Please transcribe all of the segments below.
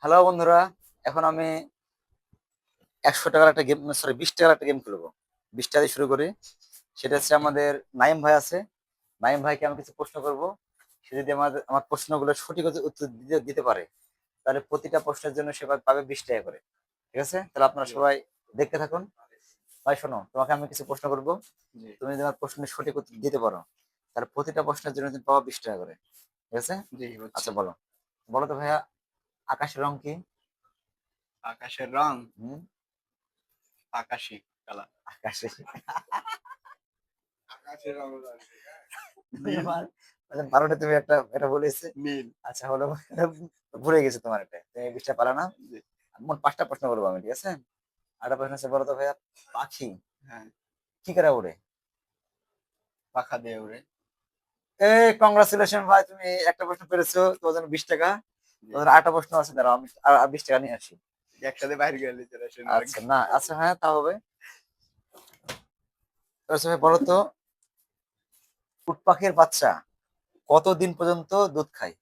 Hello বন্ধুরা, এখন আমি 100 টাকার একটা গেম, সরি 20 টাকার একটা গেম খেলবো। 20 টাকা দিয়ে শুরু করি। সেটা হচ্ছে আমাদের নাইম ভাই আছে। নাইম ভাইকে আমি কিছু প্রশ্ন করব। সে যদি আমার প্রশ্নগুলো সঠিক উত্তর দিতে দিতে পারে, তাহলে প্রতিটা প্রশ্নের জন্য সে পাবে 20 টাকা করে। ঠিক আছে, তাহলে আপনারা জি, সবাই দেখতে থাকুন। ভাই শোনো, তোমাকে আমি কিছু প্রশ্ন করব। জি, তুমি যদি আমার প্রশ্নের সঠিক উত্তর দিতে পারো, তাহলে প্রতিটা প্রশ্নের জন্য তুমি পাবা 20 টাকা করে। ঠিক আছে? জি বুঝছি। আচ্ছা বলো। বলো তো ভাইয়া, আকাশের রং কি? আকাশের রং হুম, আকাশী কালার। আকাশে। আকাশের রং নীল, ধন্যবাদ। মানে 12টা তুমি একটা এটা বলেছে। নীল। আচ্ছা হলো, ভুলে গেছি তোমার এটা। তুমি 20টা পারা না। জি, মোট 5টা প্রশ্ন করবো আমি, ঠিক আছে? আরেকটা প্রশ্ন আছে, বলো তো ভাইয়া, পাখি হ্যাঁ, কি করে ওড়ে? পাখা দিয়ে উড়ে। এই কংগ্রাচুলেশন ভাই, তুমি একটা প্রশ্ন পেরেছো, তোমার জন্য 20 টাকা। জি, তোমাদের 8টা প্রশ্ন আছে, দাঁড়াও আমি আর 20 টাকা নিয়ে আসি। একসাথে বাইরে গেলে জেনারেশন আচ্ছা না, আচ্ছা হ্যাঁ তা হবে। আচ্ছা ভাই বলো তো, উট পাখির বাচ্চা কতদিন পর্যন্ত দুধ খায়?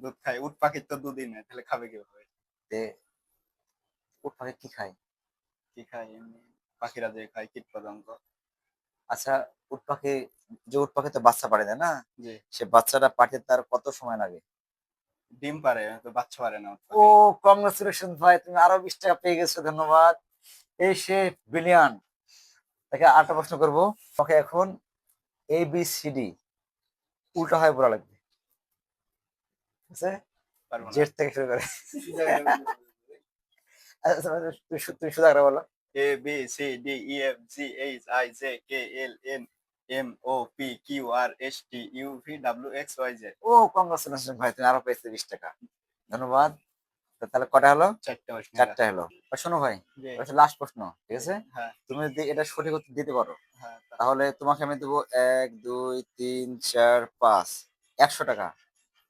দুধ খায়। উট পাখির তো দুধই নেই, তাহলে খাবে কিভাবে? যে উট পাখি কি খায়? কি খায় এমনি? পাখিরা যে খায় কীট পতঙ্গ। আচ্ছা, উট পাখি, যে উট পাখি তো বাচ্চা পারে না না, জি, সে বাচ্চাটা পাঠিয়ে তার কত সময় লাগে? ডিম পারে তো বাচ্চা পারে না উট ও, পাখি। কংগ্রেচুলেশন ভাই, তুমি আরো 20 টাকা পেয়ে গেছো, ধন্যবাদ। এই সে ব্রিলিয়ান। তাকে আরেকটা প্রশ্ন করবো। ওকে এখন ABCD উল্টা হয় বলা লাগবে, ঠিক আছে? পারবো না। জেড থেকে শুরু করে। আচ্ছা, তুমি শুধু আগে বলো। A B C D E F G H I J K L N M O P Q R S T U V W X Y Z. ও, কংগ্রেচুলেশন ভাই, তুমি আরো পেয়েছো 20 টাকা, ধন্যবাদ। তো তাহলে কটা হলো? চারটা প্রশ্নের 4টা আছে। হলো। আর শোনো ভাই, জি, লাস্ট প্রশ্ন, ঠিক আছে? হ্যাঁ, তুমি যদি এটা সঠিক উত্তর দিতে পারো, হ্যাঁ, তাহলে তোমাকে আমি দেবো 1 2 3 4 5 100 টাকা।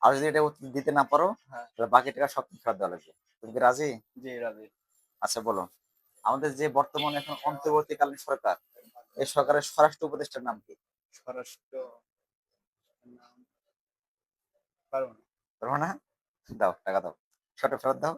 আর যদি এটা উত্তর দিতে না পারো, হ্যাঁ, তাহলে বাকি টাকা সব ফেরত দেওয়া লাগবে। তুমি কি রাজি? জি রাজি। আচ্ছা বলো, আমাদের যে বর্তমানে এখন অন্তর্বর্তীকালীন সরকার, এই সরকারের স্বরাষ্ট্র উপদেষ্টার নাম কি? স্বরাষ্ট্র নাম পারবো না। পারবো না? দাও টাকা দাও, শর্টে ফেরত দাও।